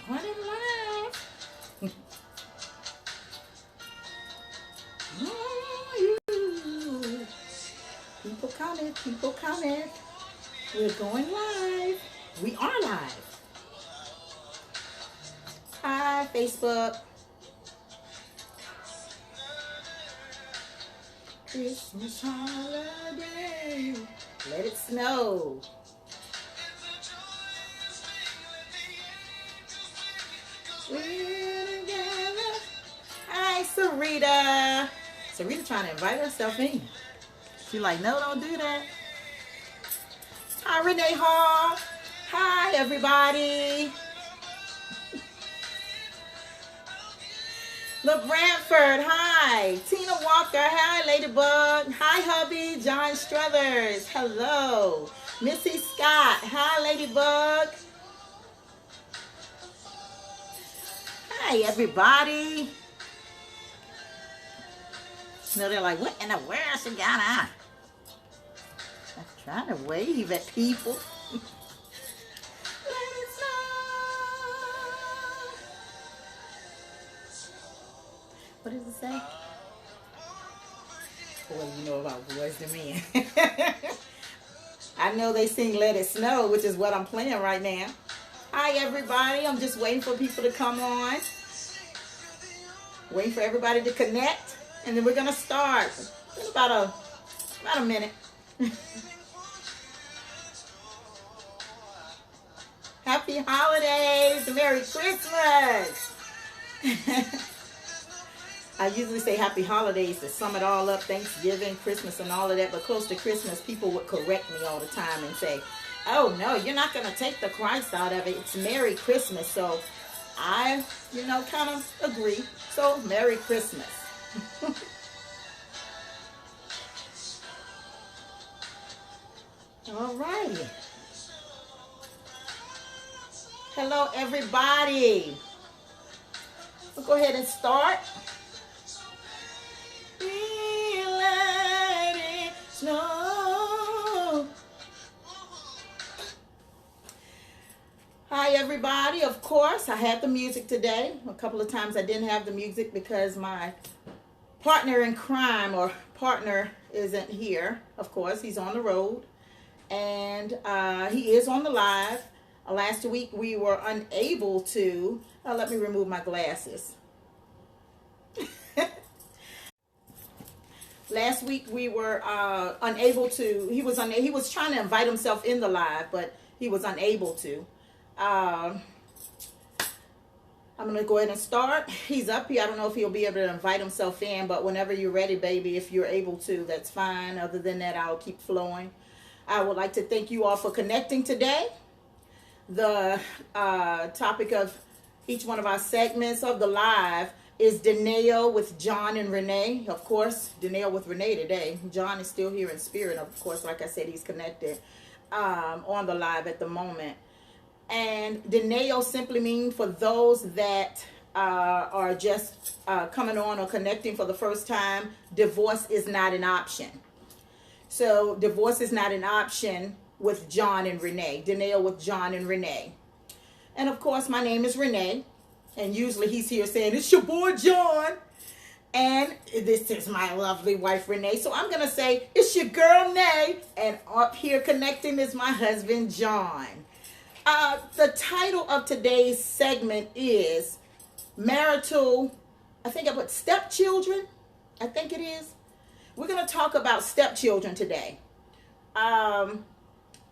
Running live. Ooh, people coming, people coming. We're going live. We are live. Hi, Facebook. Christmas holiday. Let it snow. We're together. Hi, Sarita. Sarita trying to invite herself in. She's like, no, don't do that. Hi, Renee Hall. Hi, everybody. Look, Brantford. Hi. Tina Walker. Hi, Ladybug. Hi, hubby. John Struthers. Hello. Missy Scott. Hi, Ladybug. Hi, everybody. No, they're like, what in the world she got on? I'm trying to wave at people. Let it snow. What does it say? Well, you know about Boys to Men. I know they sing Let It Snow, which is what I'm playing right now. Hi, everybody. I'm just waiting for people to come on. Waiting for everybody to connect. And then we're going to start in about a minute. Happy holidays. Merry Christmas. I usually say happy holidays to sum it all up, Thanksgiving, Christmas, and all of that. But close to Christmas, people would correct me all the time and say, oh, no, you're not going to take the Christ out of it. It's Merry Christmas. So I, kind of agree. So Merry Christmas. All righty. Hello, everybody. We'll go ahead and start. Let it snow. Hi, everybody. Of course, I had the music today. A couple of times I didn't have the music because my partner in crime or partner isn't here. Of course, he's on the road. And he is on the live. Last week we were unable to. Let me remove my glasses. Last week we were unable to. He was trying to invite himself in the live, but he was unable to. I'm going to go ahead and start. He's up here. I don't know if he'll be able to invite himself in, but whenever you're ready, baby, if you're able to, that's fine. Other than that, I'll keep flowing. I would like to thank you all for connecting today. The topic of each one of our segments of the live is Denial with John and Renee. Of course, Denial with Renee today. John is still here in spirit. Of course, like I said, he's connected on the live at the moment. And Denial simply means for those that are just coming on or connecting for the first time, divorce is not an option. So divorce is not an option with John and Renee. Denial with John and Renee. And of course, my name is Renee. And usually he's here saying, it's your boy John. And this is my lovely wife Renee. So I'm going to say, it's your girl Nay. And up here connecting is my husband John. The title of today's segment is Marital, I think I put Stepchildren. I think it is. We're going to talk about stepchildren today. And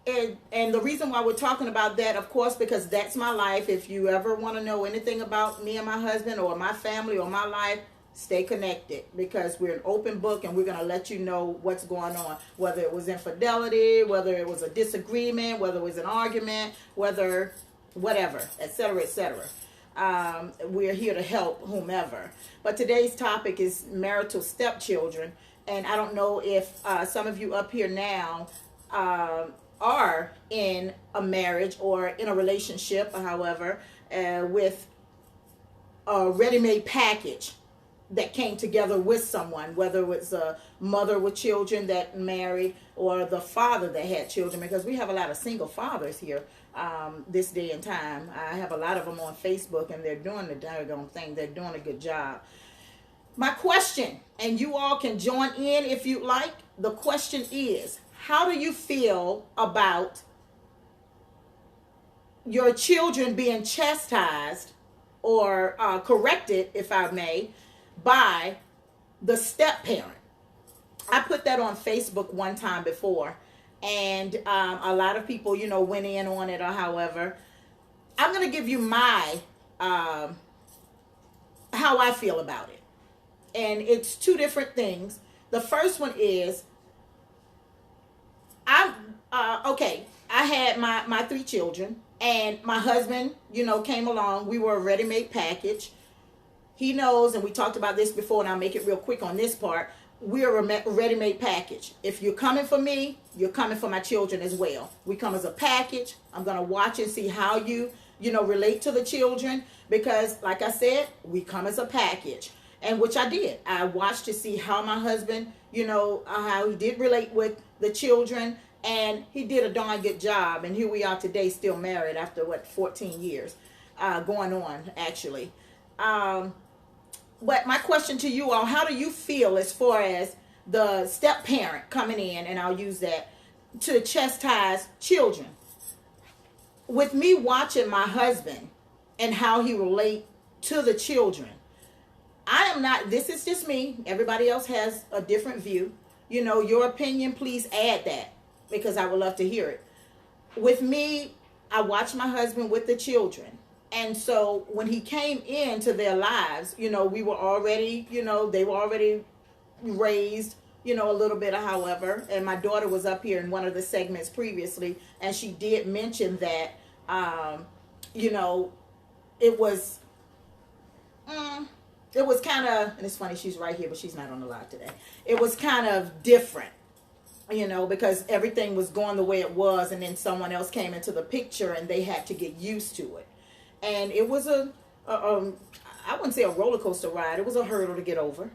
the reason why we're talking about that, of course, because that's my life. If you ever want to know anything about me and my husband or my family or my life, stay connected, because we're an open book and we're going to let you know what's going on, whether it was infidelity, whether it was a disagreement, whether it was an argument, whether whatever, etc., etc. We're here to help whomever. But today's topic is marital stepchildren. And I don't know if some of you up here now are in a marriage or in a relationship, however, with a ready-made package that came together with someone, whether it was a mother with children that married or the father that had children, because we have a lot of single fathers here this day and time. I have a lot of them on Facebook, and they're doing the doggone thing. They're doing a good job. My question, and you all can join in if you like. The question is, how do you feel about your children being chastised or corrected, if I may, by the step parent? I put that on Facebook one time before, and a lot of people, went in on it or however. I'm going to give you my, how I feel about it. And it's two different things. The first one is, okay, I had my three children, and my husband, came along. We were a ready-made package. He knows, and we talked about this before, and I'll make it real quick on this part. We're a ready-made package. If you're coming for me, you're coming for my children as well. We come as a package. I'm going to watch and see how you relate to the children, because like I said, we come as a package. And which I did. I watched to see how my husband, how he did relate with the children, and he did a darn good job. And here we are today, still married after 14 years going on, actually. But my question to you all, how do you feel as far as the step parent coming in, and I'll use that, to chastise children? With me watching my husband and how he relate to the children, I am not, this is just me. Everybody else has a different view. Your opinion, please add that, because I would love to hear it. With me, I watched my husband with the children. And so when he came into their lives, we were already, they were already raised, a little bit, however. And my daughter was up here in one of the segments previously, and she did mention that, it was kind of, and it's funny, she's right here, but she's not on the live today. It was kind of different, because everything was going the way it was, and then someone else came into the picture, and they had to get used to it. And it was I wouldn't say a roller coaster ride. It was a hurdle to get over,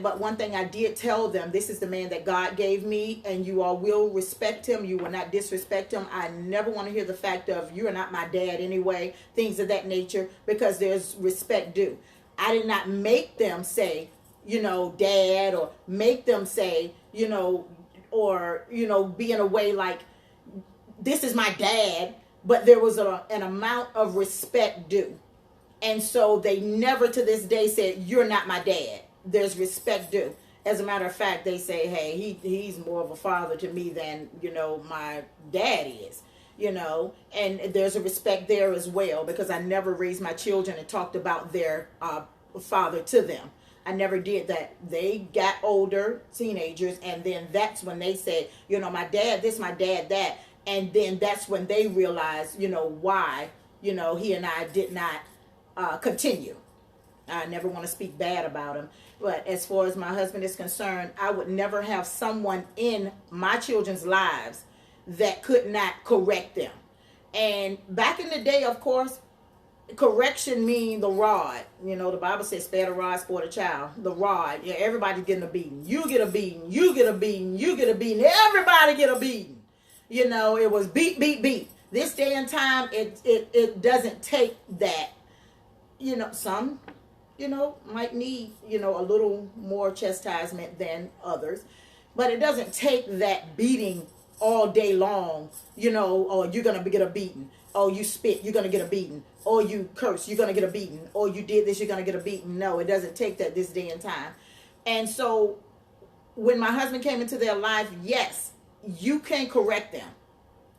But one thing I did tell them, this is the man that God gave me, and you all will respect him. You will not disrespect him. I never want to hear the fact of, you're not my dad anyway, things of that nature, because there's respect due. I did not make them say, dad, or make them say, or, be in a way like, this is my dad. But there was an amount of respect due. And so they never to this day said, you're not my dad. There's respect due. As a matter of fact, they say, hey, he's more of a father to me than, my dad is, And there's a respect there as well, because I never raised my children and talked about their father to them. I never did that. They got older, teenagers, and then that's when they said, my dad this, my dad that. And then that's when they realized, why, he and I did not continue. I never want to speak bad about him. But as far as my husband is concerned, I would never have someone in my children's lives that could not correct them. And back in the day, of course, correction mean the rod. The Bible says, spare the rod, spare the child. The rod. Yeah, everybody's getting a beating. You get a beating. You get a beating. You get a beating. Everybody get a beating. It was beat, beat, beat. This day and time, it doesn't take that. Some, might need, a little more chastisement than others. But it doesn't take that beating all day long, or you're going to get a beating. Oh, you spit, you're going to get a beating. Or you curse, you're going to get a beating. Or you did this, you're going to get a beating. No, it doesn't take that this day and time. And so when my husband came into their life, yes, you can correct them.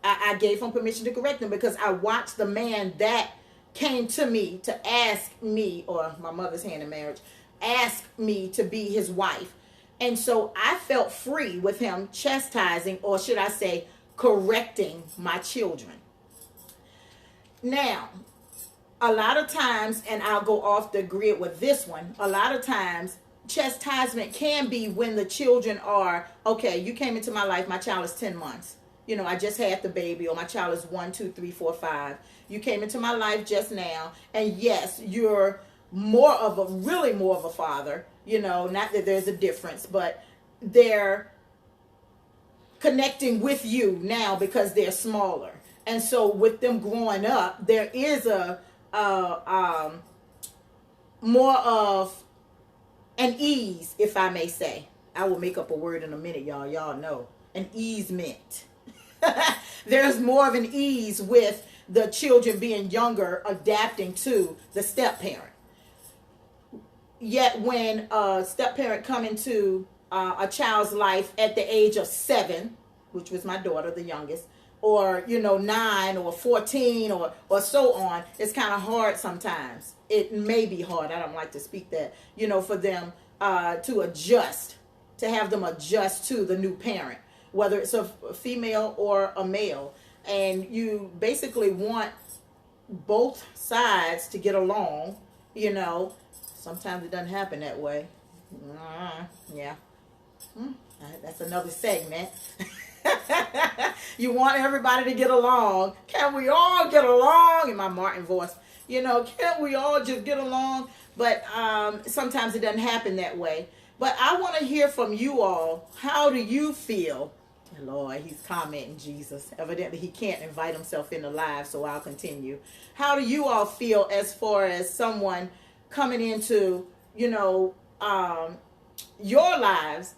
I gave him permission to correct them, because I watched the man that came to me to ask me, or my mother's hand in marriage, ask me to be his wife. And so I felt free with him chastising, or should I say, correcting my children. Now, a lot of times, and I'll go off the grid with this one, a lot of times chastisement can be when the children are, okay, you came into my life, my child is 10 months. I just had the baby, or my child is 1, 2, 3, 4, 5. You came into my life just now, and yes, you're really more of a father, not that there's a difference, but they're connecting with you now because they're smaller. And so with them growing up, there is a more of an ease, if I may say. I will make up a word in a minute, y'all. Y'all know. An easement. There's more of an ease with the children being younger, adapting to the step parent. Yet when a step parent come into a child's life at the age of 7, which was my daughter, the youngest, or 9 or 14 or so on, it's kind of hard sometimes. It may be hard. I don't like to speak that, for them to adjust, to have them adjust to the new parent, whether it's a female or a male. And you basically want both sides to get along. Sometimes it doesn't happen that way. Yeah. That's another segment. You want everybody to get along. Can we all get along? In my Martin voice. Can't we all just get along? But sometimes it doesn't happen that way. But I want to hear from you all. How do you feel? Lord, he's commenting, Jesus. Evidently, he can't invite himself into live, so I'll continue. How do you all feel as far as someone coming into, your lives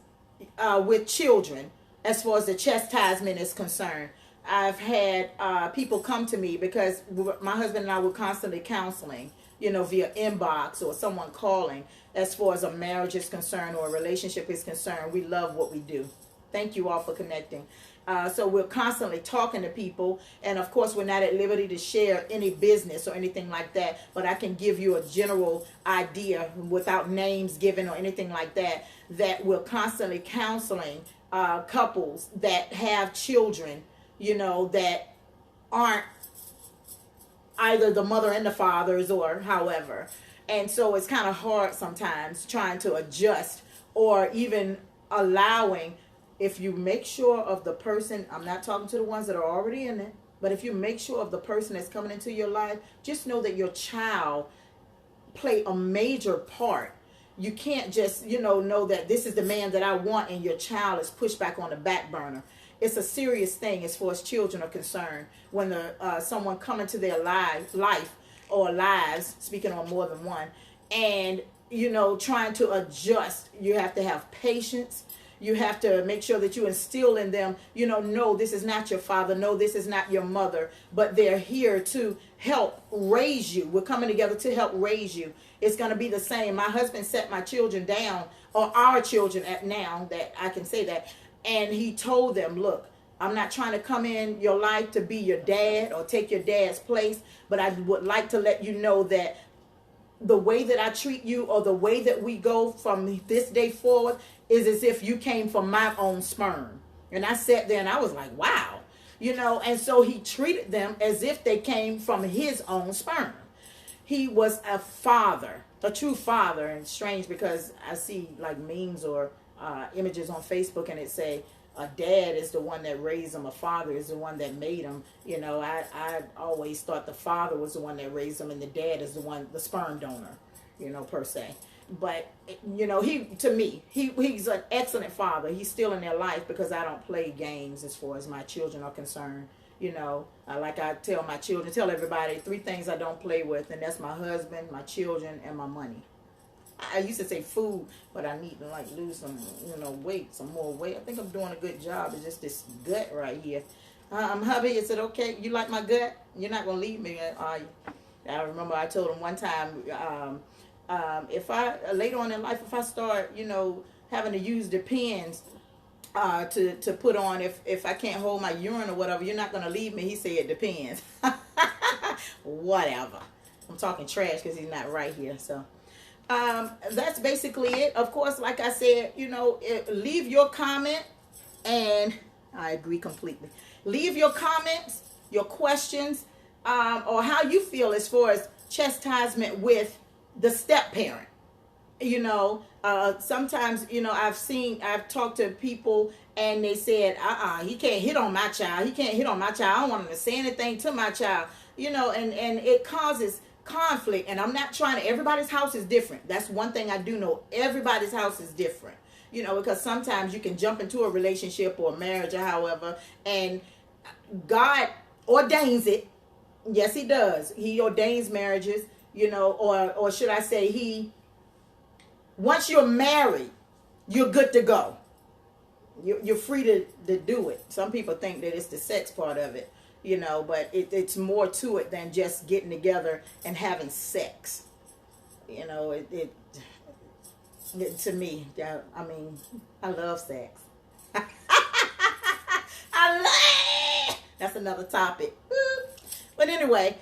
with children, as far as the chastisement is concerned? I've had people come to me because my husband and I were constantly counseling, via inbox or someone calling as far as a marriage is concerned or a relationship is concerned. We love what we do. Thank you all for connecting. So we're constantly talking to people. And of course, we're not at liberty to share any business or anything like that. But I can give you a general idea without names given or anything like that, that we're constantly counseling couples that have children, that aren't either the mother and the fathers or however. And so it's kind of hard sometimes trying to adjust or even allowing. If you make sure of the person, I'm not talking to the ones that are already in it, but if you make sure of the person that's coming into your life, just know that your child play a major part. You can't just, know that this is the man that I want and your child is pushed back on the back burner. It's a serious thing as far as children are concerned. When someone come into their life or lives, speaking on more than one, and, trying to adjust, you have to have patience. You have to make sure that you instill in them, no, this is not your father. No, this is not your mother. But they're here to help raise you. We're coming together to help raise you. It's going to be the same. My husband set my children down, or our children at now, that I can say that. And he told them, look, I'm not trying to come in your life to be your dad or take your dad's place. But I would like to let you know that the way that I treat you or the way that we go from this day forward is as if you came from my own sperm. And I sat there and I was like, wow, and so he treated them as if they came from his own sperm. He was a father, a true father. And strange because I see like memes or images on Facebook and it say a dad is the one that raised them, a father is the one that made them. I always thought the father was the one that raised them and the dad is the sperm donor, per se. But, he's an excellent father. He's still in their life because I don't play games as far as my children are concerned. Like I tell my children, tell everybody 3 things I don't play with, and that's my husband, my children, and my money. I used to say food, but I need to lose some, weight, some more weight. I think I'm doing a good job. It's just this gut right here. Hubby, is it okay? You like my gut? You're not going to leave me, are you? I remember I told him one time, if I later on in life, if I start, having to use the pens to put on, if I can't hold my urine or whatever, you're not going to leave me. He said it depends. Whatever. I'm talking trash because he's not right here. So that's basically it. Of course, like I said, leave your comment, and I agree completely. Leave your comments, your questions, or how you feel as far as chastisement with the step parent. Sometimes, I've talked to people and they said, he can't hit on my child. He can't hit on my child. I don't want him to say anything to my child, and it causes conflict. And I'm not trying to, everybody's house is different. That's one thing I do know. Everybody's house is different, because sometimes you can jump into a relationship or a marriage or however, and God ordains it. Yes, he does. He ordains marriages, or should I say once you're married, you're good to go. You're free to do it. Some people think that it's the sex part of it, but it's more to it than just getting together and having sex. To me, I mean, I love sex. That's another topic. But anyway,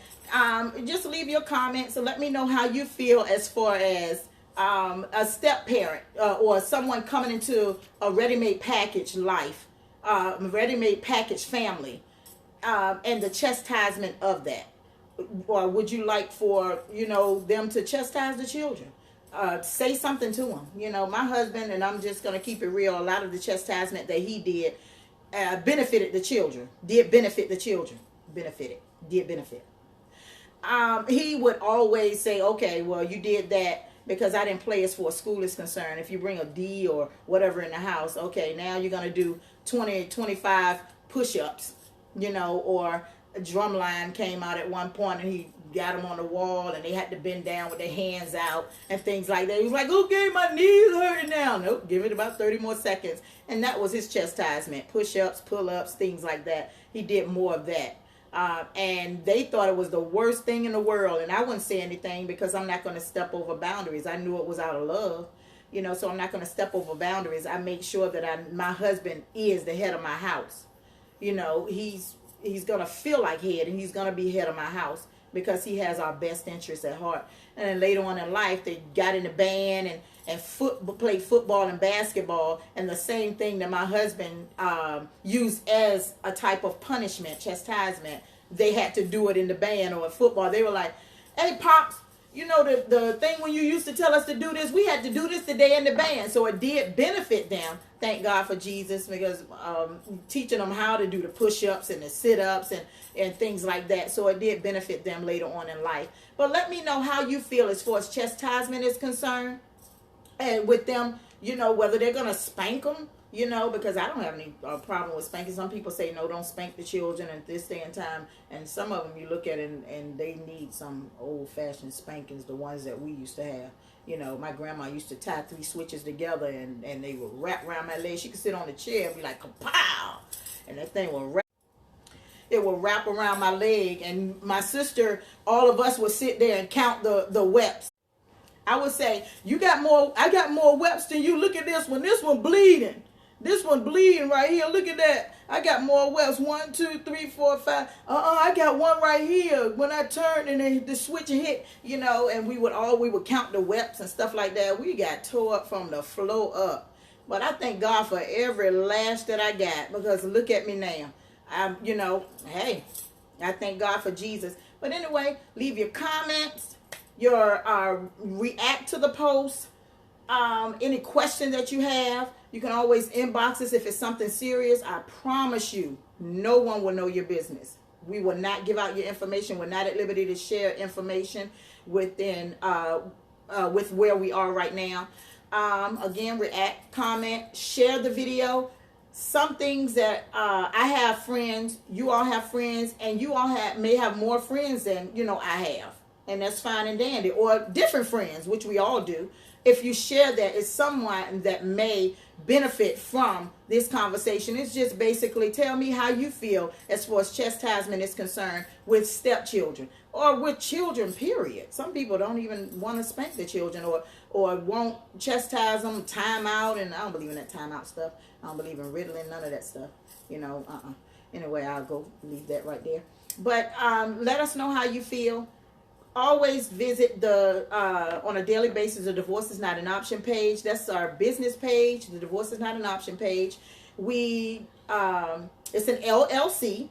just leave your comments and let me know how you feel as far as a step parent or someone coming into a ready-made package life, ready-made package family, and the chastisement of that. Or would you like for, them to chastise the children? Say something to them. My husband, and I'm just going to keep it real, a lot of the chastisement that he did benefited the children. Did benefit the children. Did benefit. He would always say, okay, well, you did that because I didn't play as far as school is concerned. If you bring a D or whatever in the house, okay, now you're going to do 25 push-ups, or a drum line came out at one point and he got them on the wall and they had to bend down with their hands out and things like that. He was like, okay, my knees hurting now. Nope, give it about 30 more seconds. And that was his chastisement. Push-ups, pull-ups, things like that. He did more of that. And they thought it was the worst thing in the world. And I wouldn't say anything because I'm not going to step over boundaries. I knew it was out of love, so I'm not going to step over boundaries. I make sure that my husband is the head of my house. He's going to feel like head and he's going to be head of my house because he has our best interests at heart. And then later on in life, they got in the band and played football and basketball. And the same thing that my husband used as a type of punishment, chastisement, they had to do it in the band or in football. They were like, hey, Pops, the thing when you used to tell us to do this, we had to do this today in the band. So it did benefit them. Thank God for Jesus, because teaching them how to do the push-ups and the sit-ups and things like that. So it did benefit them later on in life. But let me know how you feel as far as chastisement is concerned. And with them, whether they're going to spank them, because I don't have any problem with spanking. Some people say, no, don't spank the children at this day and time. And some of them you look at and they need some old-fashioned spankings, the ones that we used to have. My grandma used to tie 3 switches together and they would wrap around my leg. She could sit on the chair and be like, kapow! And that thing would wrap. It would wrap around my leg. And my sister, all of us would sit there and count the webs. I would say, I got more webs than you. Look at this one. This one bleeding. This one bleeding right here. Look at that. I got more webs. 1, 2, 3, 4, 5. I got one right here. When I turned and then the switch hit, and we would count the webs and stuff like that. We got tore up from the floor up. But I thank God for every lash that I got, because look at me now. Hey, I thank God for Jesus. But anyway, leave your comments, your react to the post, any question that you have. You can always inbox us if it's something serious. I promise you, no one will know your business. We will not give out your information. We're not at liberty to share information with where we are right now. Again, react, comment, share the video. Some things that I have friends, you all have friends, and you all may have more friends than I have, and that's fine and dandy, or different friends, which we all do. If you share that, it's someone that may benefit from this conversation. It's just basically tell me how you feel as far as chastisement is concerned with stepchildren or with children, period. Some people don't even want to spank their children or won't chastise them, time out, and I don't believe in that time out stuff. I don't believe in Ritalin, none of that stuff. Anyway, I'll go leave that right there. But let us know how you feel. Always visit on a daily basis, the Divorce is Not an Option page. That's our business page. The Divorce is Not an Option page. It's an LLC.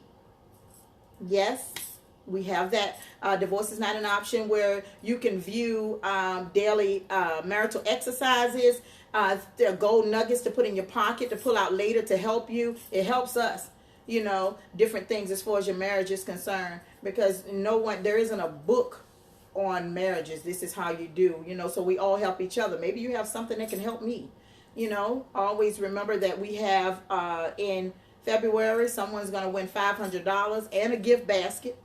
Yes, we have that. Divorce is Not an Option, where you can view daily marital exercises, gold nuggets to put in your pocket to pull out later to help you. It helps us, different things as far as your marriage is concerned, because there isn't a book on marriages. This is how you do, so we all help each other. Maybe you have something that can help me. Always remember that we have in February, someone's going to win $500 and a gift basket.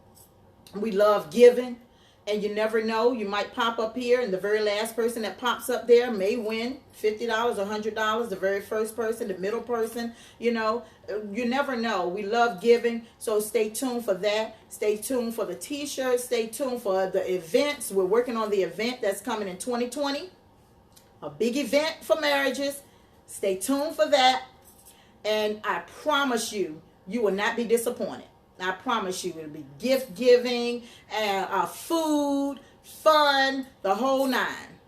We love giving. And you never know, you might pop up here and the very last person that pops up there may win $50 or $100. The very first person, the middle person, you never know. We love giving, so stay tuned for that. Stay tuned for the t-shirts. Stay tuned for the events. We're working on the event that's coming in 2020. A big event for marriages. Stay tuned for that. And I promise you, you will not be disappointed. I promise you, it'll be gift giving, food, fun, the whole nine.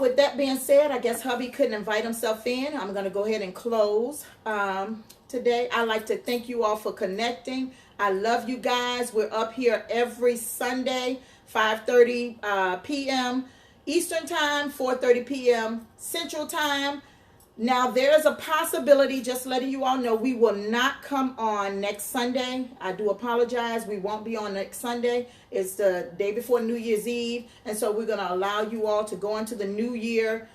With that being said, I guess hubby couldn't invite himself in. I'm going to go ahead and close today. I'd like to thank you all for connecting. I love you guys. We're up here every Sunday, 5:30 p.m. Eastern Time, 4:30 p.m. Central Time. Now, there's a possibility, just letting you all know, we will not come on next Sunday. I do apologize. We won't be on next Sunday. It's the day before New Year's Eve. And so we're going to allow you all to go into the new year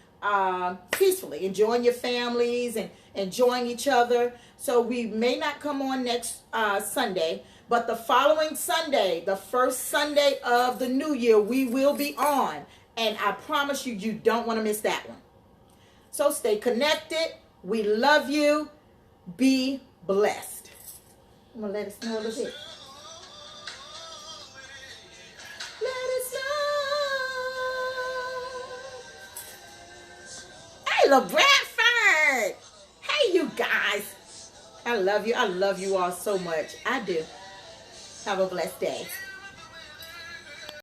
peacefully, enjoying your families and enjoying each other. So we may not come on next Sunday. But the following Sunday, the first Sunday of the new year, we will be on. And I promise you, you don't want to miss that one. So stay connected. We love you. Be blessed. I'm going to let it snow a little bit. Let it snow. Hey, little Bradford. Hey, you guys. I love you. I love you all so much. I do. Have a blessed day.